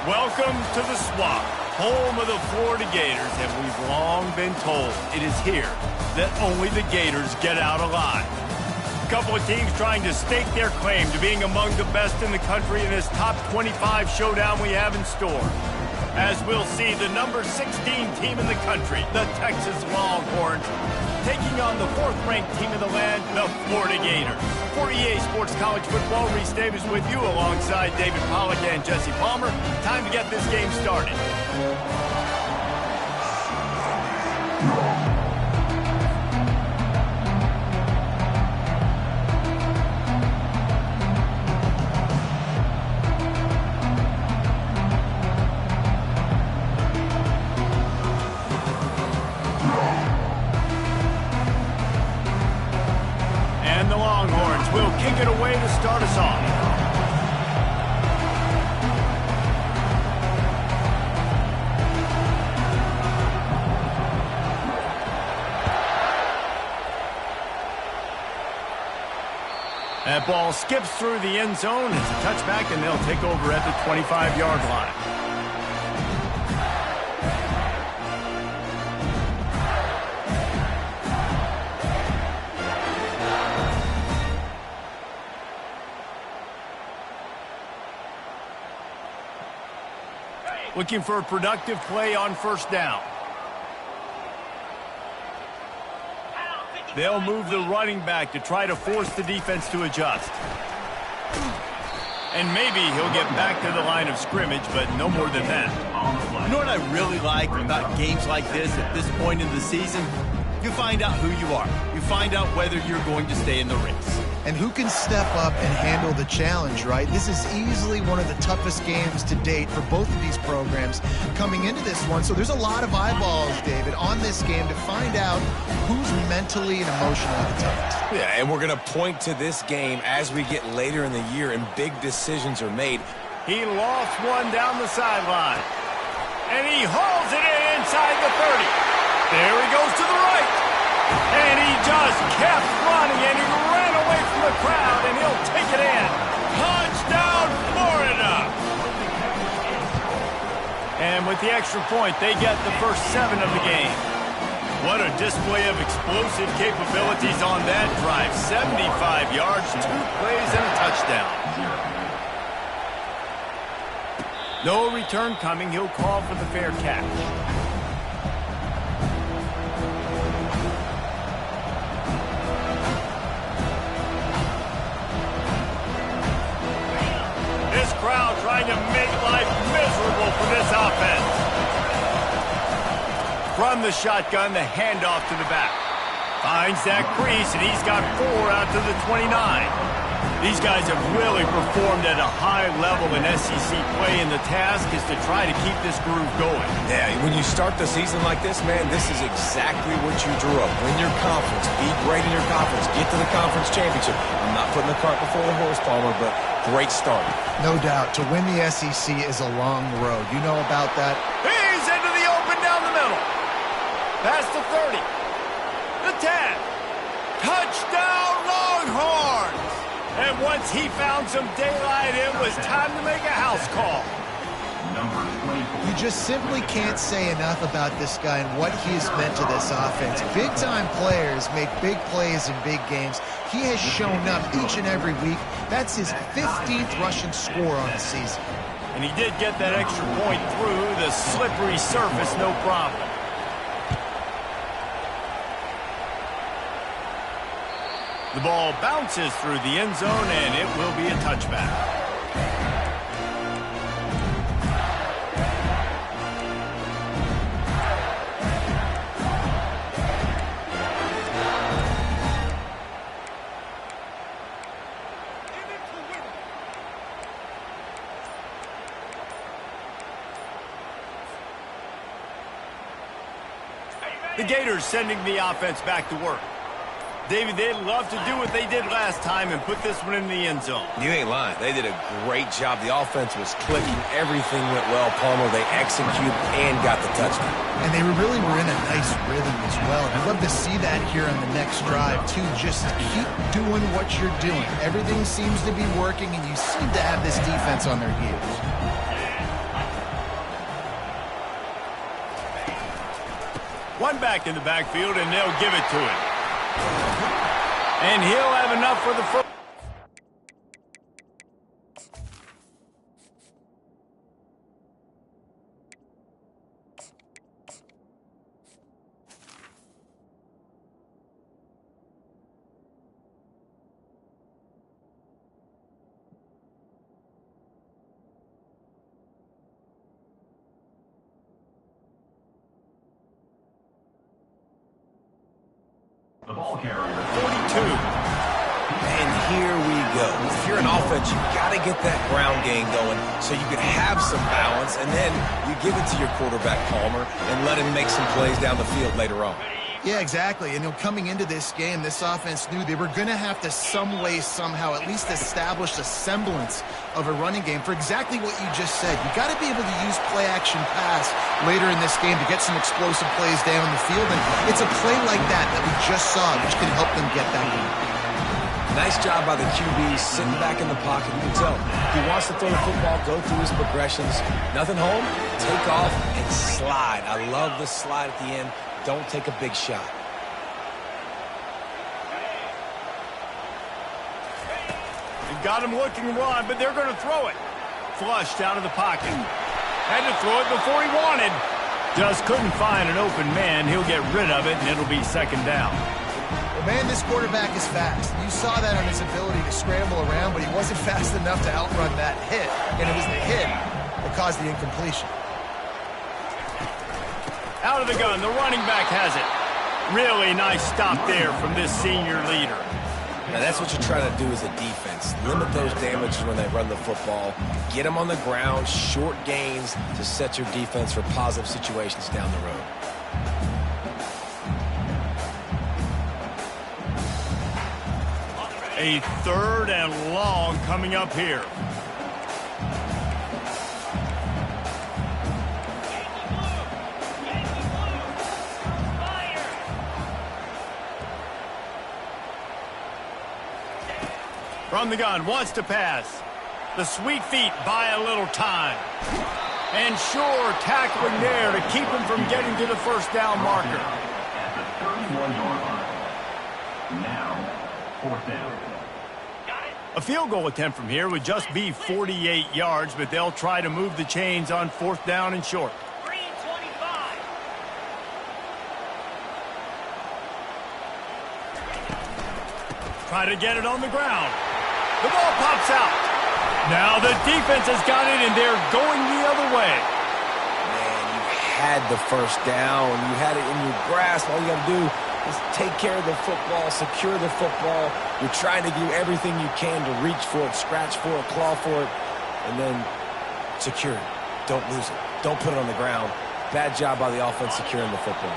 Welcome to the Swamp, home of the Florida Gators, and we've long been told it is here that only the Gators get out alive. A couple of teams trying to stake their claim to being among the best in the country in this top 25 showdown we have in store. As we'll see, the number 16 team in the country, the Texas Longhorns, taking on the 4th-ranked team in the land, the Florida Gators. For EA Sports College Football, Reese Davis with you alongside David Pollack and Jesse Palmer. Time to get this game started. Will kick it away to start us off. That ball skips through the end zone. It's a touchback, and they'll take over at the 25-yard line. Looking for a productive play on first down. They'll move the running back to try to force the defense to adjust. And maybe he'll get back to the line of scrimmage, but no more than that. You know what I really like about games like this at this point in the season? You find out who you are. You find out whether you're going to stay in the race. And who can step up and handle the challenge, right? This is easily one of the toughest games to date for both of these programs coming into this one. So there's a lot of eyeballs, David, on this game to find out who's mentally and emotionally the toughest. Yeah, and we're going to point to this game as we get later in the year and big decisions are made. He lost one down the sideline. And he hauls it in inside the 30. There he goes to the right. And he just kept running, and he ran away from the crowd, and he'll take it in. Touchdown, Florida! And with the extra point, they get the first 7 of the game. What a display of explosive capabilities on that drive. 75 yards, 2 plays, and a touchdown. No return coming. He'll call for the fair catch. Crowd trying to make life miserable for this offense. From the shotgun, the handoff to the back. Finds that crease, and he's got 4 out to the 29. These guys have really performed at a high level in SEC play, and the task is to try to keep this groove going. Yeah, when you start the season like this, man, this is exactly what you drew up. Win your conference, be great in your conference, get to the conference championship. I'm not putting the cart before the horse, Palmer, but great start. No doubt. To win the SEC is a long road. You know about that. He's into the open down the middle. Past the 30. The 10. Touchdown, Longhorns! And once he found some daylight, it was time to make a house call. You just simply can't say enough about this guy and what he has meant to this offense. Big-time players make big plays in big games. He has shown up each and every week. That's his 15th rushing score on the season. And he did get that extra point through the slippery surface, no problem. The ball bounces through the end zone, and it will be a touchback. The Gators sending the offense back to work. David, they'd love to do what they did last time and put this one in the end zone. You ain't lying. They did a great job. The offense was clicking. Everything went well, Palmer. They executed and got the touchdown. And they really were in a nice rhythm as well. I'd love to see that here on the next drive, too. Just keep doing what you're doing. Everything seems to be working, and you seem to have this defense on their heels. One back in the backfield, and they'll give it to him. And he'll have enough for the first. The ball carrier. 42. And here we go. If you're an offense, you've got to get that ground game going so you can have some balance, and then you give it to your quarterback, Palmer, and let him make some plays down the field later on. Yeah, exactly. And coming into this game, this offense knew they were going to have to some way, somehow, at least establish a semblance of a running game for exactly what you just said. You got to be able to use play-action pass later in this game to get some explosive plays down the field. And it's a play like that we just saw, which can help them get that game. Nice job by the QB sitting back in the pocket. You can tell he wants to throw the football, go through his progressions. Nothing home, take off, and slide. I love the slide at the end. Don't take a big shot. They've got him looking to run, but they're going to throw it. Flushed out of the pocket. Had to throw it before he wanted. Just couldn't find an open man. He'll get rid of it, and it'll be second down. Well, man, this quarterback is fast. You saw that on his ability to scramble around, but he wasn't fast enough to outrun that hit. And it was the hit that caused the incompletion. Out of the gun, the running back has it. Really nice stop there from this senior leader. Now that's what you try to do as a defense. Limit those damages when they run the football. Get them on the ground, short gains to set your defense for positive situations down the road. A third and long coming up here. From the gun, wants to pass. The sweet feet buy a little time. And sure, tackling there to keep him from getting to the first down marker. At the 31-yard line. Now, fourth down. A field goal attempt from here would just be 48 yards, but they'll try to move the chains on fourth down and short. 3:25. Try to get it on the ground. The ball pops out. Now the defense has got it, and they're going the other way. Man, you had the first down. You had it in your grasp. All you got to do is take care of the football, secure the football. You're trying to do everything you can to reach for it, scratch for it, claw for it, and then secure it. Don't lose it. Don't put it on the ground. Bad job by the offense securing the football.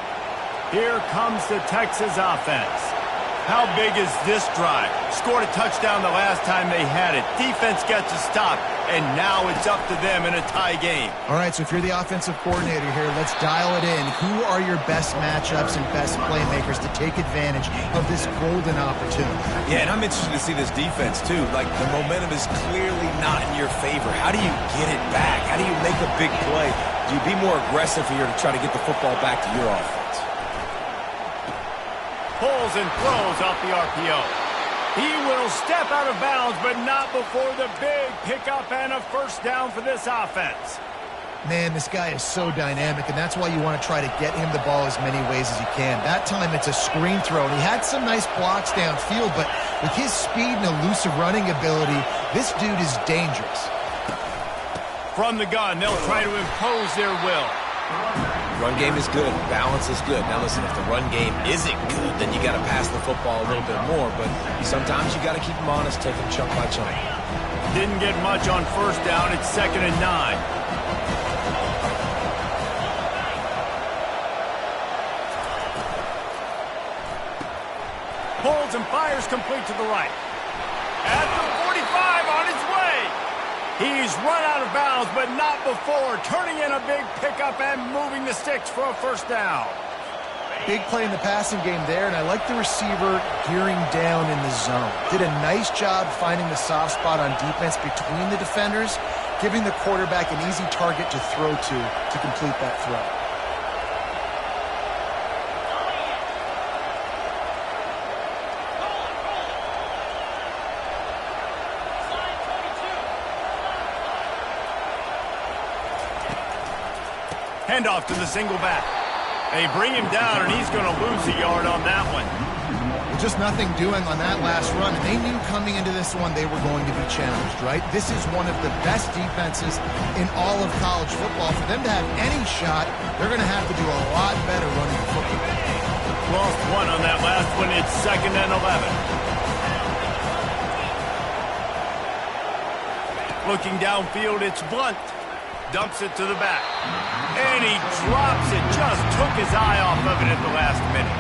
Here comes the Texas offense. How big is this drive? Scored a touchdown the last time they had it. Defense gets a stop, and now it's up to them in a tie game. All right, so if you're the offensive coordinator here, let's dial it in. Who are your best matchups and best playmakers to take advantage of this golden opportunity? Yeah, and I'm interested to see this defense, too. Like, the momentum is clearly not in your favor. How do you get it back? How do you make a big play? Do you be more aggressive here to try to get the football back to your offense? Pulls and throws off the RPO. He will step out of bounds, but not before the big pickup and a first down for this offense. Man, this guy is so dynamic, and that's why you want to try to get him the ball as many ways as you can. That time, it's a screen throw, and he had some nice blocks downfield, but with his speed and elusive running ability, this dude is dangerous. From the gun, they'll try to impose their will. Run game is good. Balance is good. Now, listen, if the run game isn't good, then you got to pass the football a little bit more, but sometimes you got to keep them honest, take them chunk by chunk. Didn't get much on first down. It's 2nd and 9. Pulls and fires complete to the right. At the 45, on his way. He's run out of bounds, but not before turning in a big pickup and moving the sticks for a first down. Big play in the passing game there, and I like the receiver gearing down in the zone. Did a nice job finding the soft spot on defense between the defenders, giving the quarterback an easy target to throw to complete that throw. Handoff to the single back. They bring him down, and he's going to lose a yard on that one. Just nothing doing on that last run. And they knew coming into this one they were going to be challenged, right? This is one of the best defenses in all of college football. For them to have any shot, they're going to have to do a lot better running the football. Lost one on that last one. It's 2nd and 11. Looking downfield, it's Blunt. Dumps it to the back. And he drops it. Just took his eye off of it at the last minute.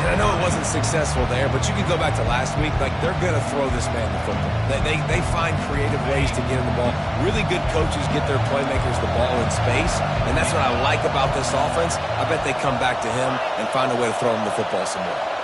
And I know it wasn't successful there, but you can go back to last week. Like, they're going to throw this man the football. They find creative ways to get him the ball. Really good coaches get their playmakers the ball in space, and that's what I like about this offense. I bet they come back to him and find a way to throw him the football some more.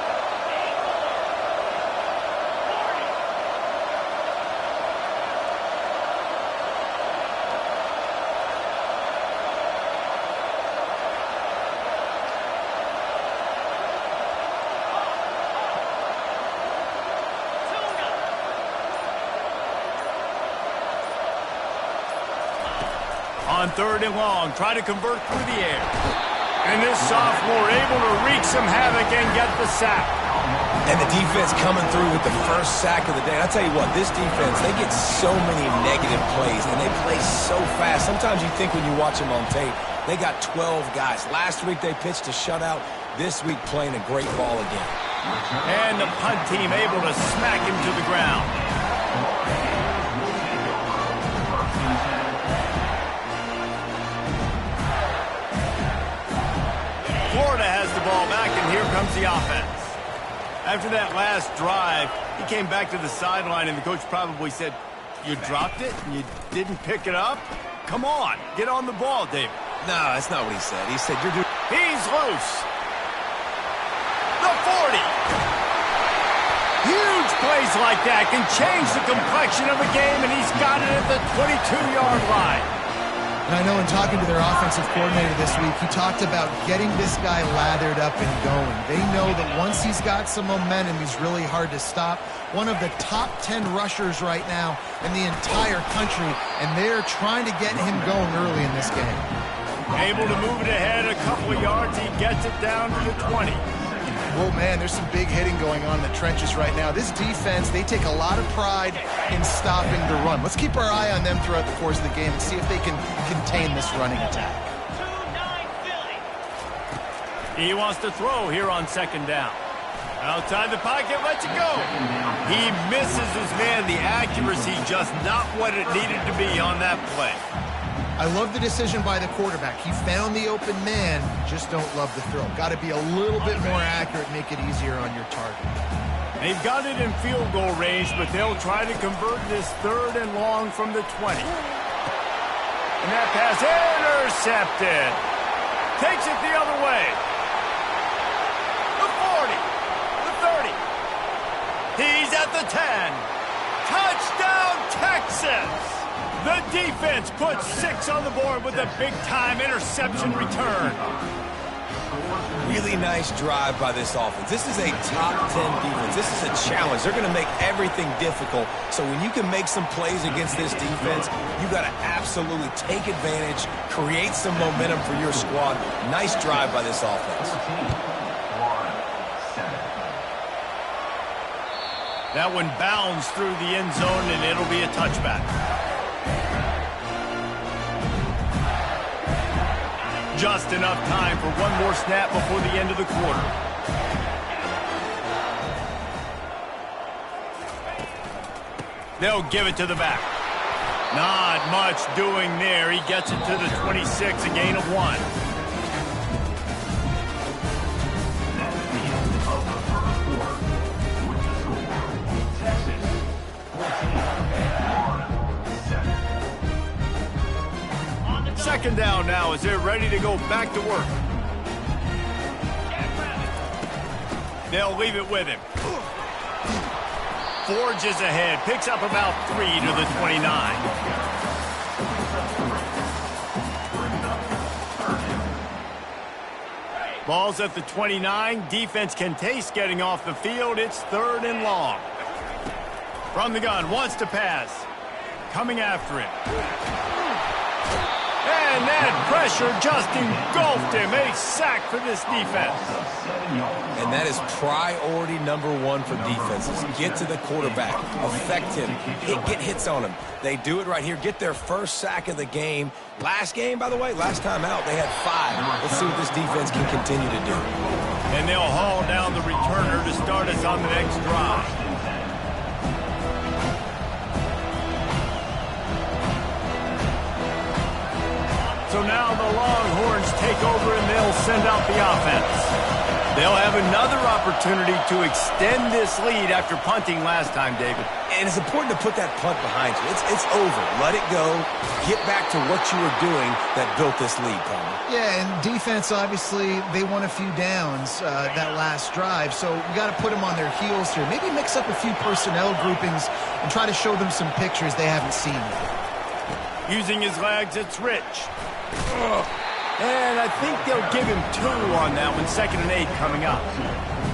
On 3rd and long, try to convert through the air. And this sophomore able to wreak some havoc and get the sack. And the defense coming through with the first sack of the day. And I'll tell you what, this defense, they get so many negative plays, and they play so fast. Sometimes you think when you watch them on tape, they got 12 guys. Last week they pitched a shutout. This week playing a great ball again. And the punt team able to smack him to the ground. Florida has the ball back, and here comes the offense. After that last drive, he came back to the sideline, and the coach probably said, "You dropped it and you didn't pick it up? Come on, get on the ball, David." No, that's not what he said. He said, "You're doing..." He's loose. The 40. Huge plays like that can change the complexion of a game, and he's got it at the 22-yard line. And I know in talking to their offensive coordinator this week, he talked about getting this guy lathered up and going. They know that once he's got some momentum, he's really hard to stop. One of the top 10 rushers right now in the entire country, and they're trying to get him going early in this game. Able to move it ahead a couple of yards. He gets it down to the 20. Oh, man, there's some big hitting going on in the trenches right now. This defense, they take a lot of pride in stopping the run. Let's keep our eye on them throughout the course of the game and see if they can contain this running attack. He wants to throw here on 2nd down. Outside the pocket, lets it go. He misses his man. The accuracy just not what it needed to be on that play. I love the decision by the quarterback. He found the open man, just don't love the throw. Got to be a little bit more accurate, make it easier on your target. They've got it in field goal range, but they'll try to convert this 3rd and long from the 20. And that pass intercepted. Takes it the other way. The 40. The 30. He's at the 10. Touchdown, Texas! The defense puts 6 on the board with a big-time interception return. Really nice drive by this offense. This is a top 10 defense. This is a challenge. They're going to make everything difficult. So when you can make some plays against this defense, you got to absolutely take advantage, create some momentum for your squad. Nice drive by this offense. That one bounds through the end zone, and it'll be a touchback. Just enough time for one more snap before the end of the quarter. They'll give it to the back. Not much doing there. He gets it to the 26, a gain of 1. Second down now as they're ready to go back to work. They'll leave it with him. Forges ahead, picks up about 3 to the 29. Ball's at the 29. Defense can taste getting off the field. It's 3rd and long. From the gun, wants to pass. Coming after him. And that pressure just engulfed him. A sack for this defense. And that is priority number one for defenses. Get to the quarterback, affect him, get hits on him. They do it right here, get their first sack of the game. Last game, by the way, last time out, they had 5. Let's see what this defense can continue to do. And they'll haul down the returner to start us on the next drive. So now the Longhorns take over and they'll send out the offense. They'll have another opportunity to extend this lead after punting last time, David. And it's important to put that punt behind you. It's over. Let it go. Get back to what you were doing that built this lead, Palmer. Yeah, and defense, obviously, they won a few downs that last drive, so we got to put them on their heels here. Maybe mix up a few personnel groupings and try to show them some pictures they haven't seen yet. Using his legs, it's Rich. And I think they'll give him 2 on that one. 2nd and 8 coming up.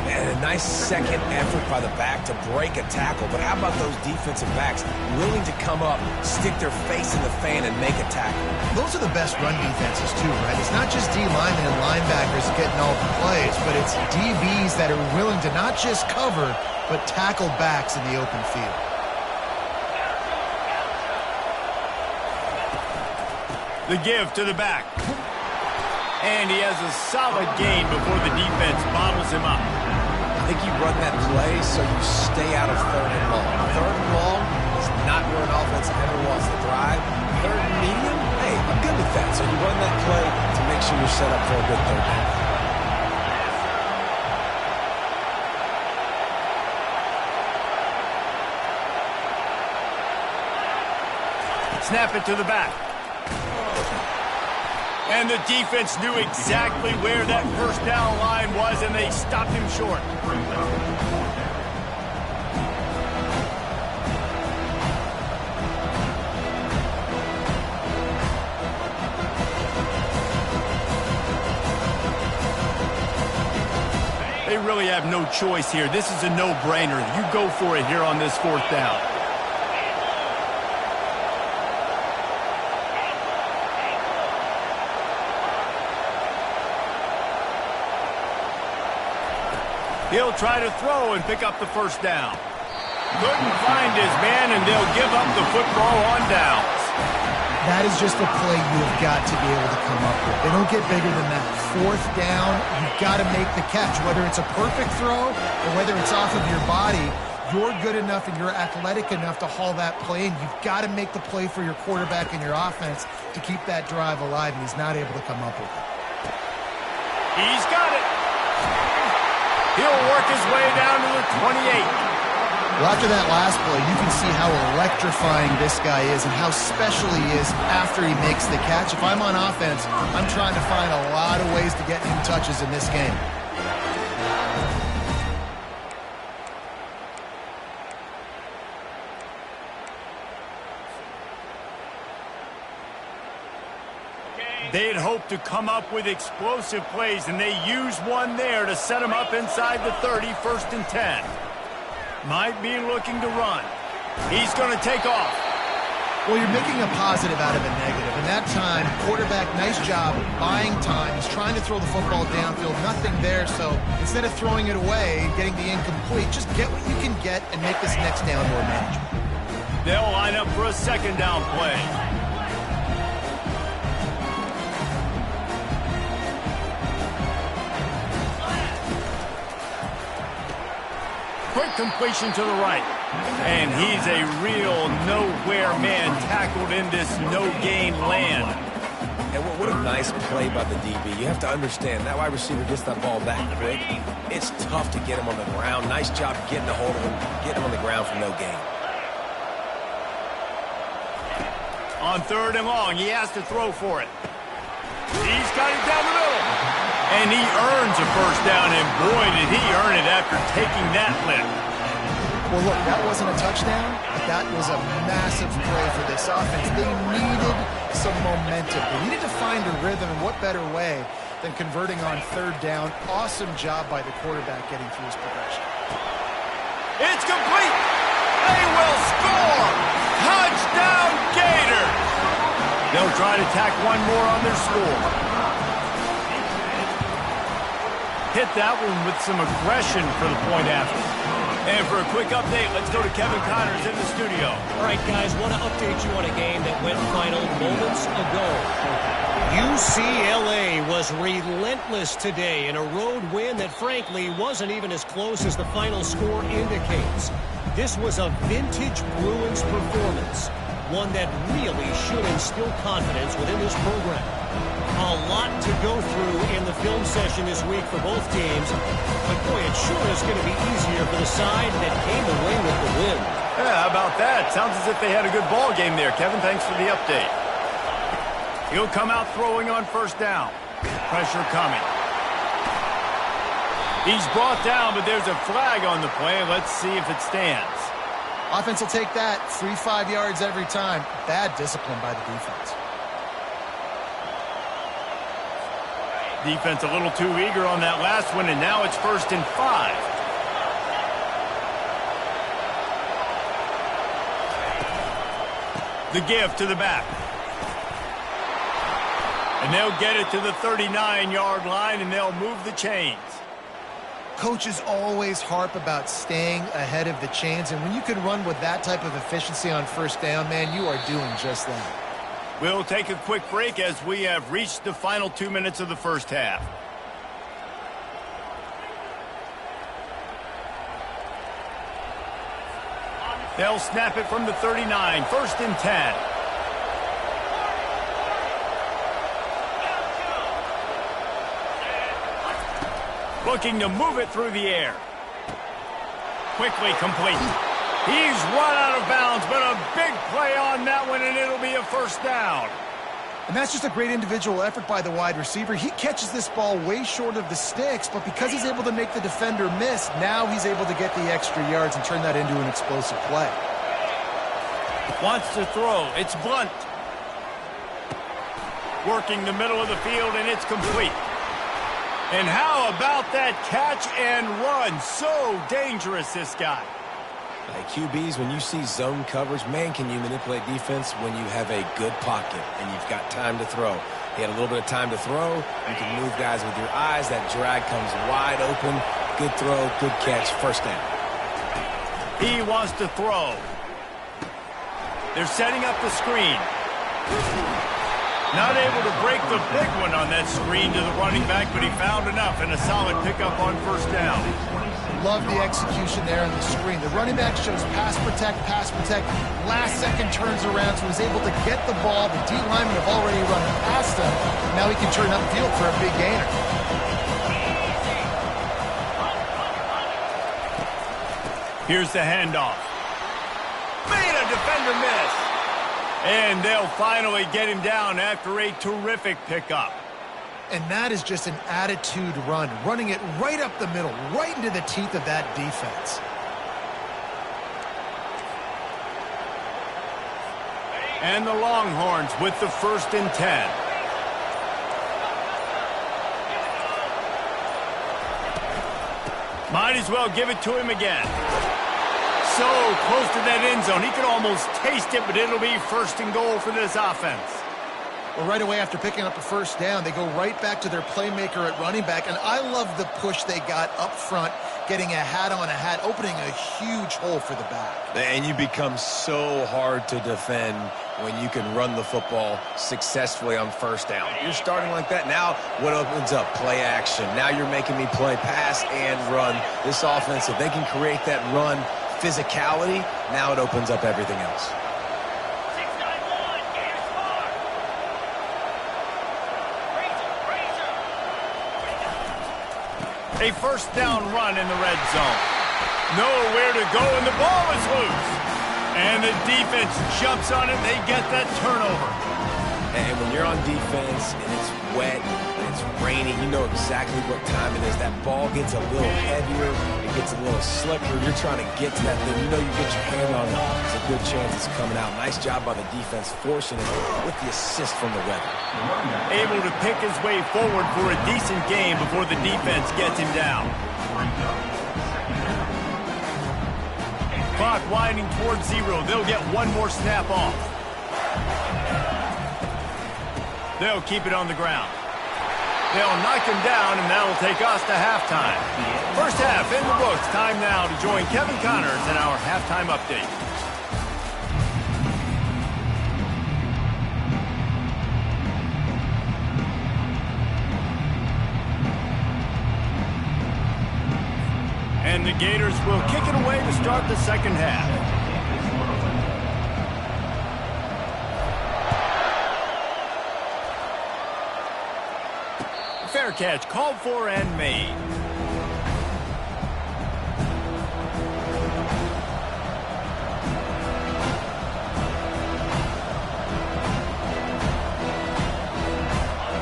And a nice second effort by the back to break a tackle. But how about those defensive backs willing to come up, stick their face in the fan, and make a tackle? Those are the best run defenses, too, right? It's not just D linemen and linebackers getting all the plays, but it's DBs that are willing to not just cover, but tackle backs in the open field. The give to the back. And he has a solid gain before the defense bottles him up. I think you run that play so you stay out of 3rd and long. 3rd and long is not where an offense ever wants to drive. 3rd and medium, hey, I'm good with that. So you run that play to make sure you're set up for a good 3rd down. Snap it to the back. And the defense knew exactly where that first down line was, and they stopped him short. They really have no choice here. This is a no-brainer. You go for it here on this 4th down. He'll try to throw and pick up the first down. Couldn't find his man, and they'll give up the football on downs. That is just a play you have got to be able to come up with. They don't get bigger than that. 4th down, you've got to make the catch. Whether it's a perfect throw or whether it's off of your body, you're good enough and you're athletic enough to haul that play, and you've got to make the play for your quarterback and your offense to keep that drive alive, and he's not able to come up with it. He's got it. He'll work his way down to the 28. Well, after that last play, you can see how electrifying this guy is and how special he is after he makes the catch. If I'm on offense, I'm trying to find a lot of ways to get him touches in this game. They had hoped to come up with explosive plays, and they used one there to set them up inside the 30, 1st and 10. Might be looking to run. He's going to take off. Well, you're making a positive out of a negative. And that time, quarterback, nice job buying time. He's trying to throw the football downfield. Nothing there, so instead of throwing it away and getting the incomplete, just get what you can get and make this next down more manageable. They'll line up for a 2nd down play. Quick completion to the right. And he's a real nowhere man tackled in this no-gain land. And what a nice play by the DB. You have to understand, that wide receiver gets that ball back quick. It's tough to get him on the ground. Nice job getting a hold of him, getting him on the ground for no gain. On 3rd and long, he has to throw for it. He's got it down the middle. And he earns a 1st down, and boy, did he earn it after taking that lift. Well, look, that wasn't a touchdown, but that was a massive play for this offense. They needed some momentum. They needed to find a rhythm, and what better way than converting on 3rd down. Awesome job by the quarterback getting through his progression. It's complete. They will score. Touchdown, Gators. They'll try to tack one more on their score. Hit that one with some aggression for the point after. And for a quick update, let's go to Kevin Connors in the studio. All right, guys, want to update you on a game that went final moments ago. UCLA was relentless today in a road win that, frankly, wasn't even as close as the final score indicates. This was a vintage Bruins performance, one that really should instill confidence within this program. A lot to go through in the film session this week for both teams, but boy, it sure is going to be easier for the side that came away with the win. Yeah, how about that? Sounds as if they had a good ball game there. Kevin, thanks for the update. He'll come out throwing on first down. Pressure coming. He's brought down, but there's a flag on the play. Let's see if it stands. Offense will take that. 3-5 yards every time. Bad discipline by the defense. Defense a little too eager on that last one, and now it's 1st and 5. The give to the back. And they'll get it to the 39-yard line, and they'll move the chains. Coaches always harp about staying ahead of the chains, and when you can run with that type of efficiency on first down, man, you are doing just that. We'll take a quick break as we have reached the final 2 minutes of the first half. They'll snap it from the 39, 1st and 10. Looking to move it through the air. Quickly complete. He's run out of bounds, but a big play on that one, and it'll be a first down. And that's just a great individual effort by the wide receiver. He catches this ball way short of the sticks, but because he's able to make the defender miss, now he's able to get the extra yards and turn that into an explosive play. Wants to throw. It's Blunt. Working the middle of the field, and it's complete. And how about that catch and run? So dangerous, this guy. Like QBs, when you see zone coverage, man, can you manipulate defense when you have a good pocket and you've got time to throw. He had a little bit of time to throw. You can move guys with your eyes. That drag comes wide open. Good throw, good catch, first down. He wants to throw. They're setting up the screen. Not able to break the big one on that screen to the running back, but he found enough and a solid pickup on first down. Love the execution there on the screen. The running back shows pass protect. Last second turns around, so he's able to get the ball. The D linemen have already run past him. Now he can turn upfield for a big gainer. Here's the handoff. Made a defender miss. And they'll finally get him down after a terrific pickup. And that is just an attitude run, running it right up the middle, right into the teeth of that defense. And the Longhorns with the 1st and 10. Might as well give it to him again. So close to that end zone. He could almost taste it, but it'll be 1st and goal for this offense. Well, right away after picking up a first down, they go right back to their playmaker at running back. And I love the push they got up front, getting a hat on a hat, opening a huge hole for the back. And you become so hard to defend when you can run the football successfully on first down. You're starting like that. Now what opens up? Play action. Now you're making me play pass and run. This offense, if they can create that run physicality, now it opens up everything else. A first down run in the red zone. Nowhere to go, and the ball is loose. And the defense jumps on it. They get that turnover. And when you're on defense and it's wet and it's raining, you know exactly what time it is. That ball gets a little heavier. It gets a little slicker. You're trying to get to that thing. You know you get your hand on it. There's a good chance it's coming out. Nice job by the defense forcing it with the assist from the weather. Able to pick his way forward for a decent game before the defense gets him down. Clock winding towards 0. They'll get one more snap off. They'll keep it on the ground. They'll knock him down, and that'll take us to halftime. First half in the books. Time now to join Kevin Connors in our halftime update. And the Gators will kick it away to start the second half. Fair catch, called for and made.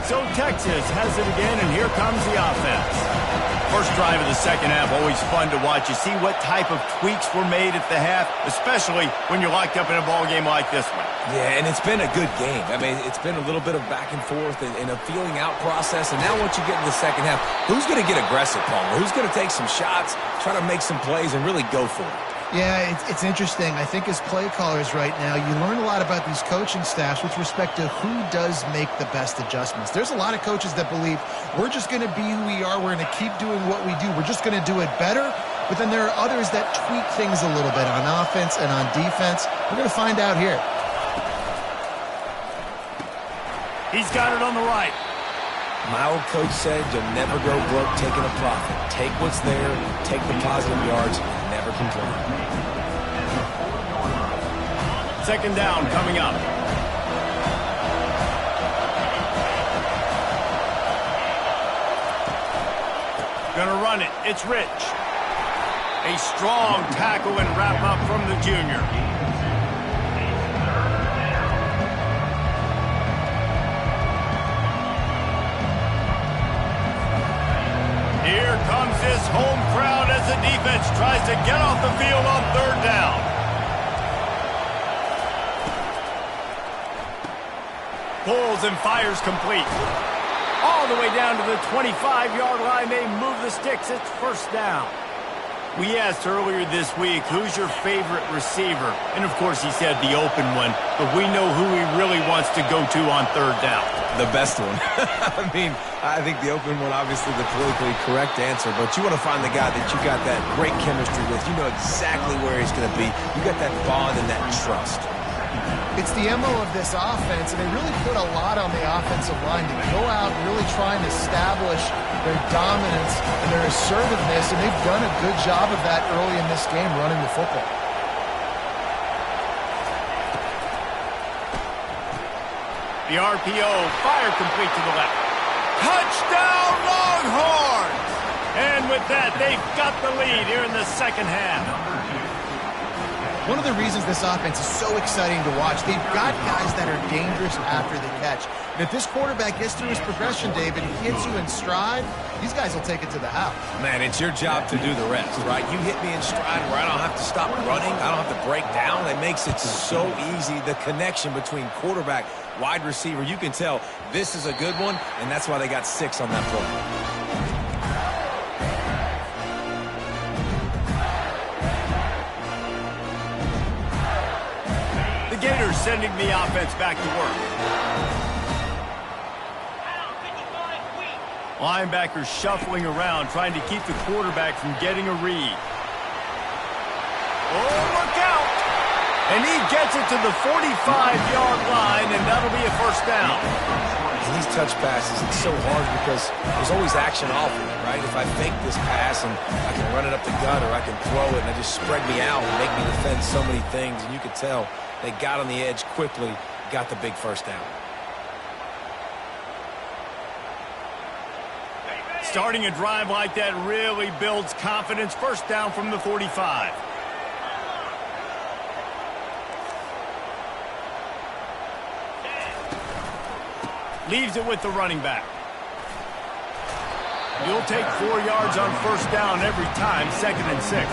So Texas has it again, and here comes the offense. First drive of the second half, always fun to watch. You see what type of tweaks were made at the half, especially when you're locked up in a ball game like this one. Yeah, and it's been a good game. I mean, it's been a little bit of back and forth and a feeling out process. And now once you get in the second half, who's going to get aggressive, Palmer? Who's going to take some shots, try to make some plays, and really go for it? Yeah, it's interesting. I think as play callers right now, you learn a lot about these coaching staffs with respect to who does make the best adjustments. There's a lot of coaches that believe we're just going to be who we are. We're going to keep doing what we do. We're just going to do it better. But then there are others that tweak things a little bit on offense and on defense. We're going to find out here. He's got it on the right. My old coach said you'll never go broke taking a profit. Take what's there, take the positive yards, and never complain. Second down coming up. Gonna run it. It's Rich. A strong tackle and wrap up from the junior. Here comes this home crowd as the defense tries to get off the field on third down. Pulls and fires complete. All the way down to the 25-yard line. They move the sticks. It's first down. We asked earlier this week, who's your favorite receiver? And, of course, he said the open one. But we know who he really wants to go to on third down. The best one. I mean, I think the open one, obviously the politically correct answer, but you want to find the guy that you got that great chemistry with. You know exactly where he's going to be. You got that bond and that trust. It's the MO of this offense, and they really put a lot on the offensive line to go out and really try and establish their dominance and their assertiveness, and they've done a good job of that early in this game running the football. The RPO, fire complete to the left. Touchdown, Longhorns! And with that, they've got the lead here in the second half. One of the reasons this offense is so exciting to watch, they've got guys that are dangerous after the catch. And if this quarterback gets through his progression, David, he hits you in stride, these guys will take it to the house. Man, it's your job to do the rest, right? You hit me in stride where I don't have to stop running. I don't have to break down. It makes it so easy. The connection between quarterback, wide receiver, you can tell this is a good one, and that's why they got 6 on that play. Gators sending the offense back to work. Linebackers shuffling around, trying to keep the quarterback from getting a read. Oh, look out! And he gets it to the 45-yard line, and that'll be a first down. And these touch passes, it's so hard because there's always action off of it, right? If I fake this pass and I can run it up the gut or I can throw it and it just spread me out and make me defend so many things, and you could tell they got on the edge quickly, got the big first down. Starting a drive like that really builds confidence. First down from the 45. Leaves it with the running back. You'll take 4 yards on first down every time, 2nd and 6.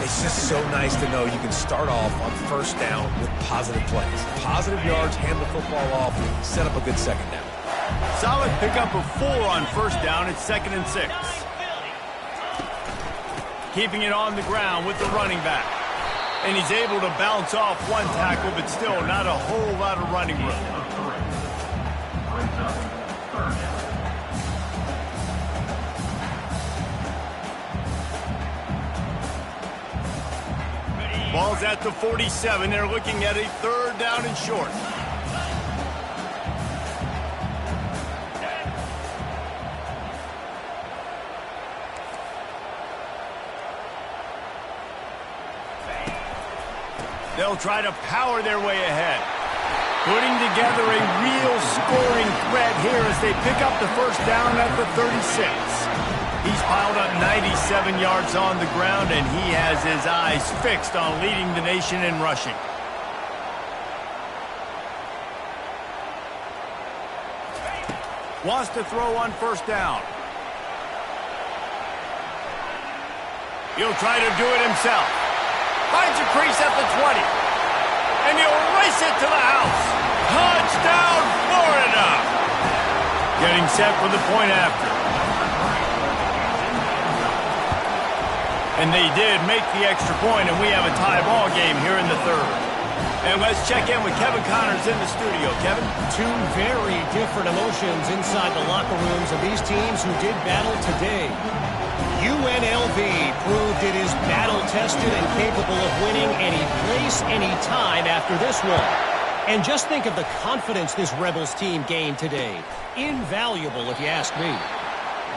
It's just so nice to know you can start off on first down with positive plays. Positive yards, hand the football off, set up a good second down. Solid pickup of 4 on first down. It's 2nd and 6. Keeping it on the ground with the running back. And he's able to bounce off one tackle, but still not a whole lot of running room. brings up third down. Ball's at the 47. They're looking at a third down and short. They'll try to power their way ahead. Putting together a real scoring threat here as they pick up the first down at the 36. He's piled up 97 yards on the ground, and he has his eyes fixed on leading the nation in rushing. Wants to throw on first down. He'll try to do it himself. Finds a crease at the 20. And he'll race it to the house. Touchdown, Florida! Getting set for the point after. And they did make the extra point, and we have a tie ball game here in the third. And let's check in with Kevin Connors in the studio. Kevin? Two very different emotions inside the locker rooms of these teams who did battle today. UNLV proved it is battle-tested and capable of winning any place, any time after this one. And just think of the confidence this Rebels team gained today. Invaluable, if you ask me.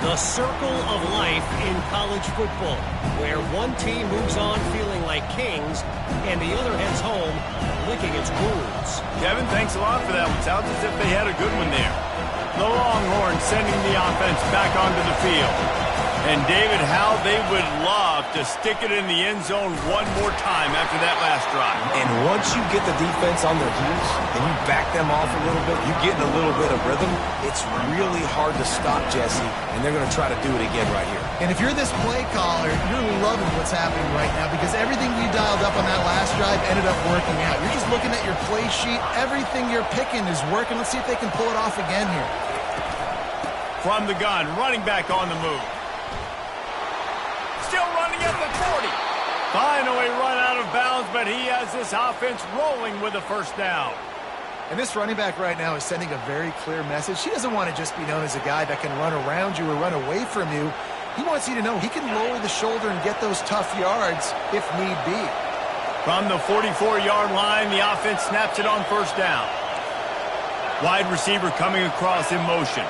The circle of life in college football, where one team moves on feeling like kings, and the other heads home licking its wounds. Kevin, thanks a lot for that one. Sounds as if they had a good one there. The Longhorns sending the offense back onto the field. And David, how they would love to stick it in the end zone one more time after that last drive. And once you get the defense on their heels and you back them off a little bit, you get in a little bit of rhythm, it's really hard to stop, Jesse, and they're going to try to do it again right here. And if you're this play caller, you're loving what's happening right now because everything you dialed up on that last drive ended up working out. You're just looking at your play sheet. Everything you're picking is working. Let's see if they can pull it off again here. From the gun, running back on the move. Still running at the 40. Finally run out of bounds, but he has this offense rolling with a first down. And this running back right now is sending a very clear message. He doesn't want to just be known as a guy that can run around you or run away from you. He wants you to know he can lower the shoulder and get those tough yards if need be. From the 44-yard line, the offense snaps it on first down. Wide receiver coming across in motion.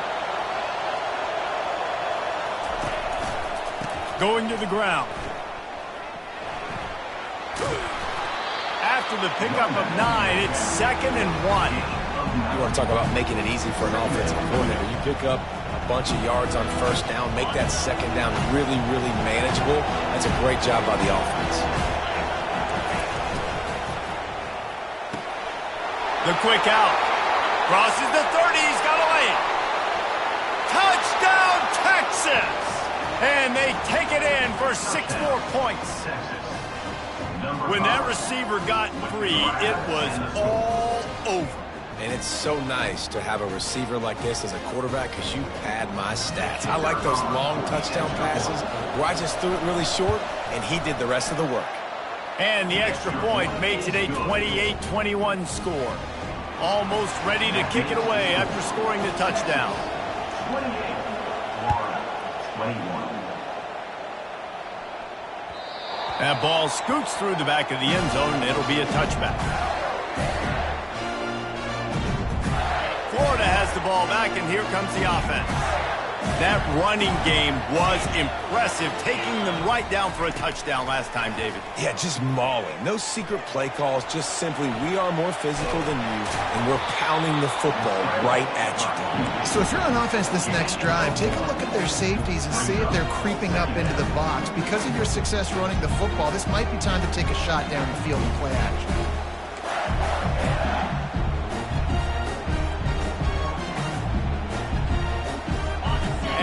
Going to the ground. After the pickup of 9, it's 2nd and 1. You want to talk about making it easy for an offensive coordinator. You pick up a bunch of yards on first down, make that second down really, really manageable. That's a great job by the offense. The quick out. Crosses the 30. He's got a lane. Touchdown, Texas! And they take it in for 6 more points. When that receiver got free, it was all over. And it's so nice to have a receiver like this as a quarterback because you pad my stats. I like those long touchdown passes where I just threw it really short and he did the rest of the work. And the extra point makes it a 28-21 score. Almost ready to kick it away after scoring the touchdown. 21. That ball scoots through the back of the end zone, and it'll be a touchback. Florida has the ball back, and here comes the offense. That running game was impressive, taking them right down for a touchdown last time, David. Yeah, just mauling. No secret play calls, just simply we are more physical than you, and we're pounding the football right at you. So if you're on offense this next drive, take a look at their safeties and see if they're creeping up into the box. Because of your success running the football, this might be time to take a shot down the field and play action.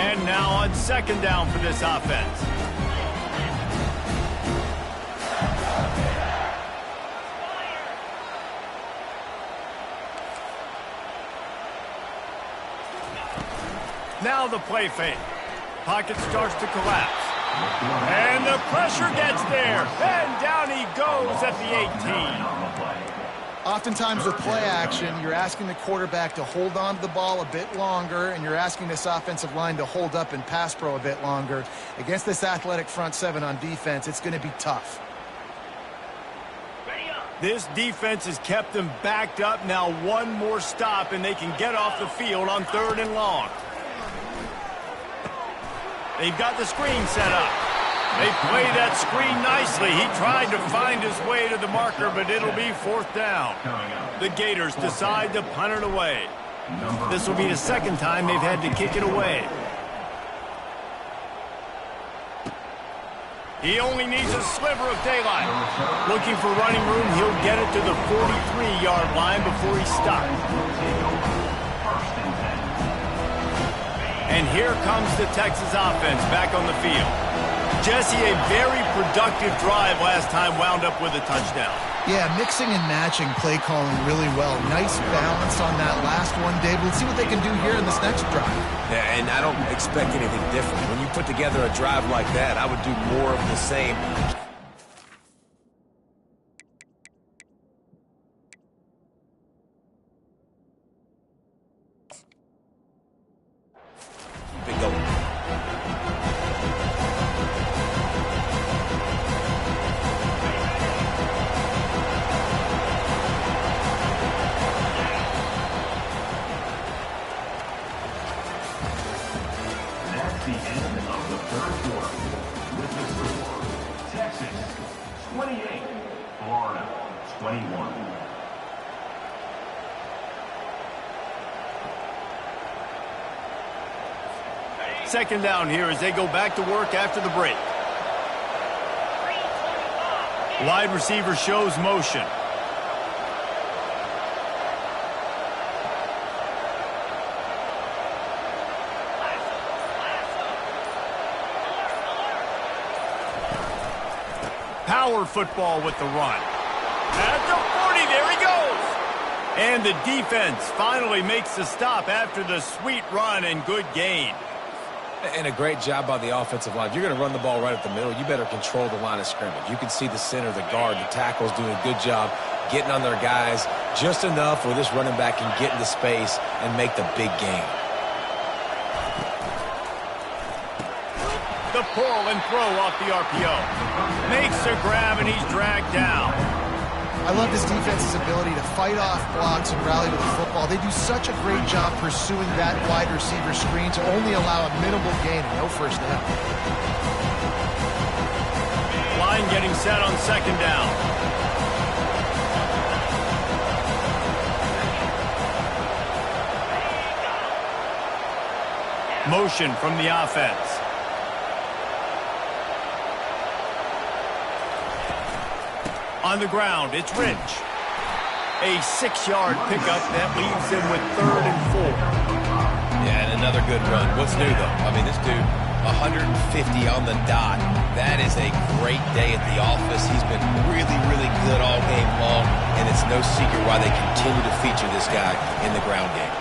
And now on 2nd down for this offense. Now the play fake. Pocket starts to collapse. And the pressure gets there. And down he goes at the 18. Oftentimes with play action, you're asking the quarterback to hold on to the ball a bit longer, and you're asking this offensive line to hold up in pass pro a bit longer. Against this athletic front seven on defense, it's going to be tough. This defense has kept them backed up. Now one more stop, and they can get off the field on 3rd and long. They've got the screen set up. They play that screen nicely. He tried to find his way to the marker, but it'll be 4th down. The Gators decide to punt it away. This will be the 2nd time they've had to kick it away. He only needs a sliver of daylight. Looking for running room, he'll get it to the 43-yard line before he stops. And here comes the Texas offense back on the field. Jesse, a very productive drive last time wound up with a touchdown. Yeah, mixing and matching play calling really well. Nice balance on that last one, Dave. Let's see what they can do here in this next drive. Yeah, and I don't expect anything different. When you put together a drive like that, I would do more of the same. Keep it going. That's the end of the 3rd quarter. With the score, Texas 28, Florida 21. Second down here as they go back to work after the break. Wide receiver shows motion. Power football with the run. At the 40, there he goes. And the defense finally makes the stop after the sweet run and good gain. And a great job by the offensive line. If you're going to run the ball right at the middle, you better control the line of scrimmage. You can see the center, the guard, the tackles doing a good job getting on their guys just enough where this running back can get into space and make the big gain. The pull and throw off the RPO. Makes a grab, and he's dragged down. I love this defense's ability to fight off blocks and rally to the football. They do such a great job pursuing that wide receiver screen to only allow a minimal gain and no first down. Line getting set on 2nd down. Motion from the offense. On the ground, it's Rich. A 6-yard pickup that leaves them with 3rd and 4. Yeah, and another good run. What's new, though? I mean, this dude, 150 on the dot. That is a great day at the office. He's been really, really good all game long, and it's no secret why they continue to feature this guy in the ground game.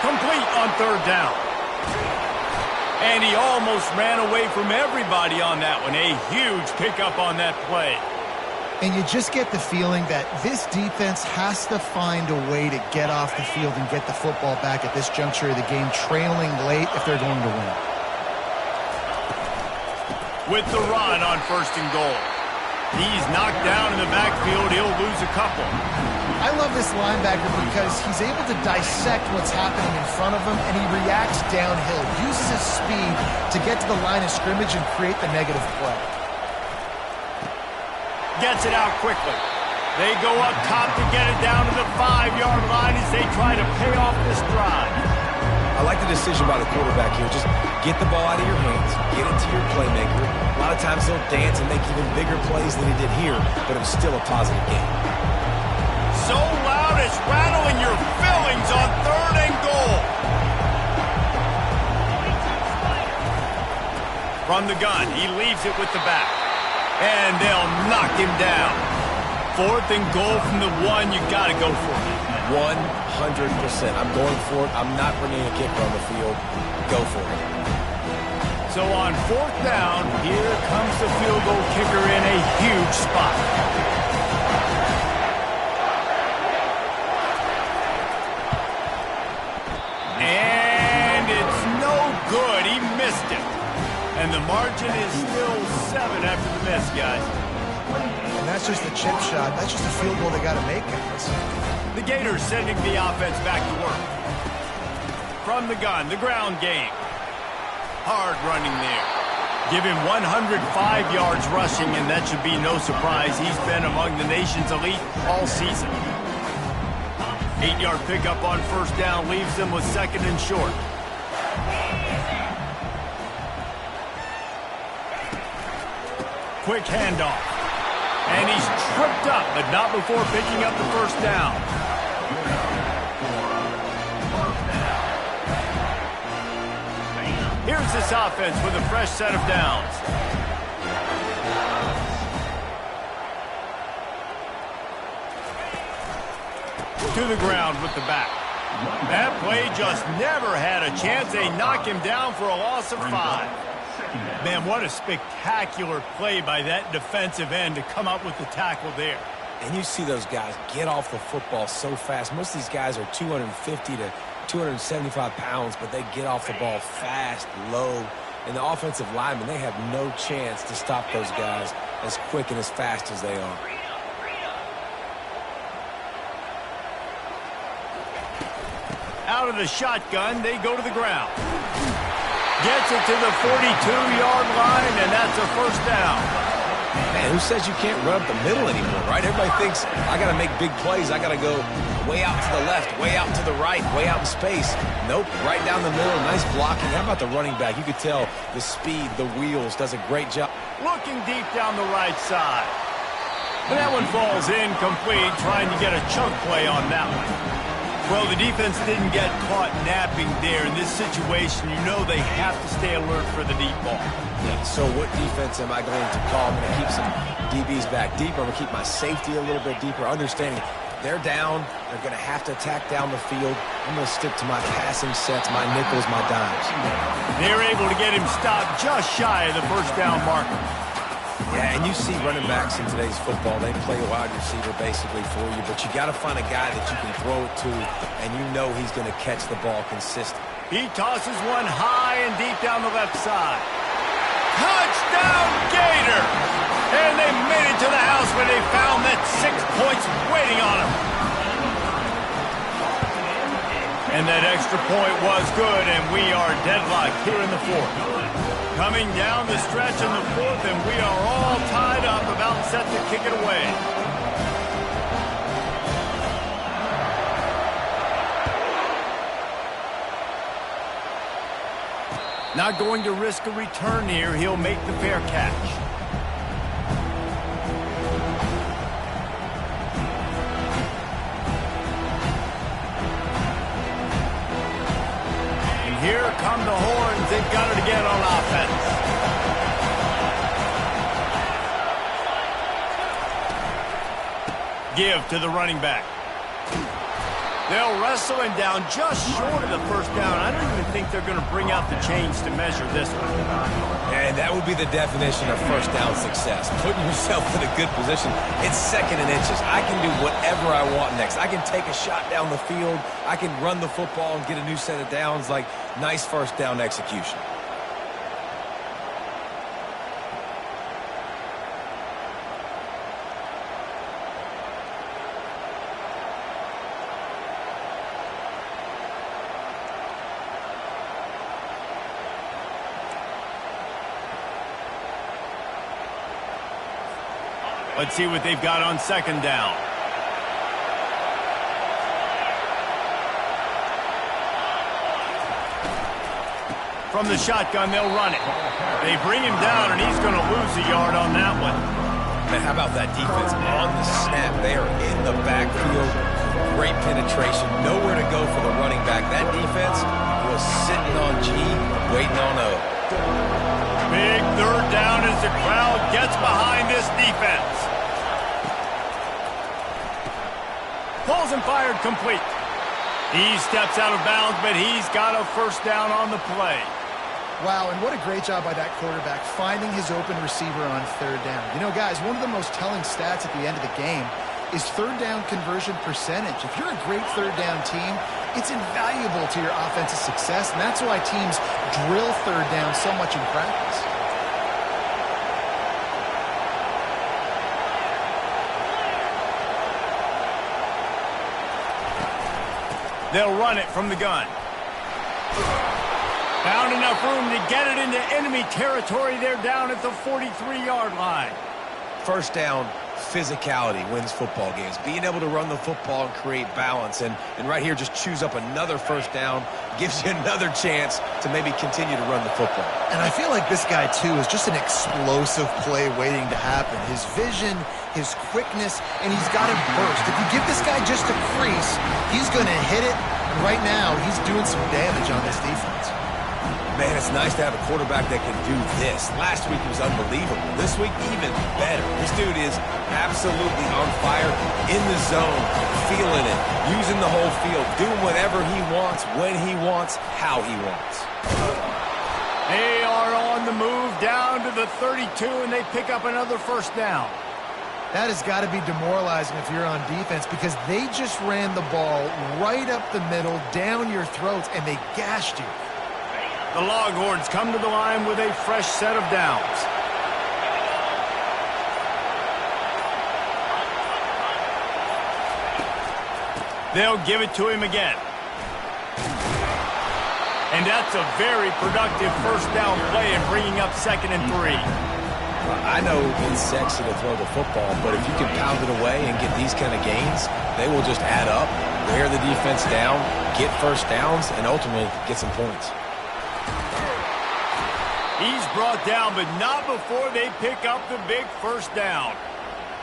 Complete on 3rd down. And he almost ran away from everybody on that one. A huge pickup on that play. And you just get the feeling that this defense has to find a way to get off the field and get the football back at this juncture of the game, trailing late if they're going to win. With the run on 1st and goal. He's knocked down in the backfield. He'll lose a couple. I love this linebacker because he's able to dissect what's happening in front of him, and he reacts downhill, uses his speed to get to the line of scrimmage and create the negative play. Gets it out quickly. They go up top to get it down to the 5-yard line as they try to pay off this drive. I like the decision by the quarterback here. Just get the ball out of your hands, get it to your playmaker. A lot of times he'll dance and make even bigger plays than he did here, but it was still a positive game. So loud it's rattling your fillings on 3rd and goal. From the gun, he leaves it with the back. And they'll knock him down. 4th and goal from the 1, you got to go for it. 100%. I'm going for it. I'm not bringing a kicker on the field. Go for it. So on 4th down, here comes the field goal kicker in a huge spot. margin is still 7 after the miss, guys. And that's just a chip shot. That's just a field goal they got to make, guys. The Gators sending the offense back to work. From the gun, the ground game. Hard running there. Give him 105 yards rushing, and that should be no surprise. He's been among the nation's elite all season. 8-yard pickup on first down leaves them with 2nd and short. Quick handoff. And he's tripped up, but not before picking up the first down. Here's this offense with a fresh set of downs. To the ground with the back. That play just never had a chance. They knock him down for a loss of 5. Man, what a spectacular play by that defensive end to come up with the tackle there. And you see those guys get off the football so fast. Most of these guys are 250 to 275 pounds, but they get off the ball fast, low. And the offensive linemen, they have no chance to stop those guys as quick and as fast as they are. Out of the shotgun, they go to the ground. Gets it to the 42-yard line, and that's a first down. Man, who says you can't run up the middle anymore, right? Everybody thinks, I got to make big plays. I got to go way out to the left, way out to the right, way out in space. Nope, right down the middle, nice blocking. How about the running back? You could tell the speed, the wheels, does a great job. Looking deep down the right side. And that one falls incomplete, trying to get a chunk play on that one. Well, the defense didn't get caught napping there. In this situation, you know they have to stay alert for the deep ball. Yeah, so what defense am I going to call? I'm going to keep some DBs back deeper. I'm going to keep my safety a little bit deeper, understanding they're down. They're going to have to attack down the field. I'm going to stick to my passing sets, my nickels, my dimes. They're able to get him stopped just shy of the first down marker. Yeah, and you see running backs in today's football, they play a wide receiver basically for you, but you got to find a guy that you can throw it to, and you know he's going to catch the ball consistently. He tosses one high and deep down the left side. Touchdown, Gator! And they made it to the house where they found that 6 points waiting on them. And that extra point was good, and we are deadlocked here in the 4th. Coming down the stretch in the 4th, and we are all tied up, about set to kick it away. Not going to risk a return here. He'll make the fair catch. Here come the horns. They've got it again on offense. Give to the running back. They'll wrestle him down just short of the first down. I don't even think they're going to bring out the chains to measure this one. And that would be the definition of first down success. Putting yourself in a good position. It's 2nd and inches. I can do whatever I want next. I can take a shot down the field. I can run the football and get a new set of downs. Like, nice first down execution. Let's see what they've got on 2nd down. From the shotgun, they'll run it. They bring him down, and he's going to lose a yard on that one. Man, how about that defense on the snap? They are in the backfield. Great penetration. Nowhere to go for the running back. That defense was sitting on G, waiting on O. Big 3rd down as the crowd gets behind this defense. Pulls and fired complete. He steps out of bounds, but he's got a first down on the play. Wow, and what a great job by that quarterback finding his open receiver on 3rd down. You know, guys, one of the most telling stats at the end of the game is 3rd down conversion percentage. If you're a great 3rd down team, it's invaluable to your offensive success, and that's why teams drill 3rd down so much in practice. They'll run it from the gun. Found enough room to get it into enemy territory. They're down at the 43-yard line. First down, physicality wins football games. Being able to run the football and create balance. And right here, just choose up another first down. Gives you another chance to maybe continue to run the football. And I feel like this guy, too, is just an explosive play waiting to happen. His vision, his quickness, and he's got a burst. If you give this guy just a crease, he's going to hit it. And right now, he's doing some damage on this defense. Man, it's nice to have a quarterback that can do this. Last week he was unbelievable. This week, even better. This dude is absolutely on fire, in the zone, feeling it, using the whole field, doing whatever he wants, when he wants, how he wants. They are on the move down to the 32, and they pick up another first down. That has got to be demoralizing if you're on defense because they just ran the ball right up the middle, down your throats, and they gashed you. The Longhorns come to the line with a fresh set of downs. They'll give it to him again. And that's a very productive first down play in bringing up 2nd and 3. I know it's sexy to throw the football, but if you can pound it away and get these kind of gains, they will just add up, wear the defense down, get first downs, and ultimately get some points. He's brought down, but not before they pick up the big first down.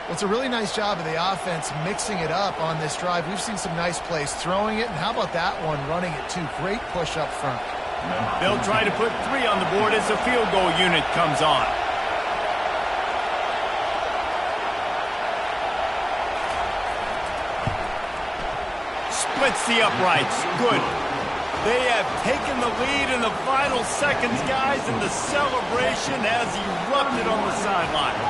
Well, it's a really nice job of the offense mixing it up on this drive. We've seen some nice plays throwing it, and how about that one running it too? Great push up front. They'll try to put 3 on the board as the field goal unit comes on. Splits the uprights. Good. They have taken the lead in the final seconds, guys, and the celebration has erupted on the sideline.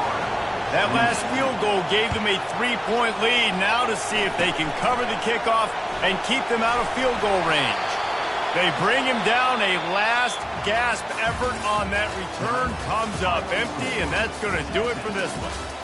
That last field goal gave them a 3-point lead. Now to see if they can cover the kickoff and keep them out of field goal range. They bring him down. A last gasp effort on that return comes up empty, and that's going to do it for this one.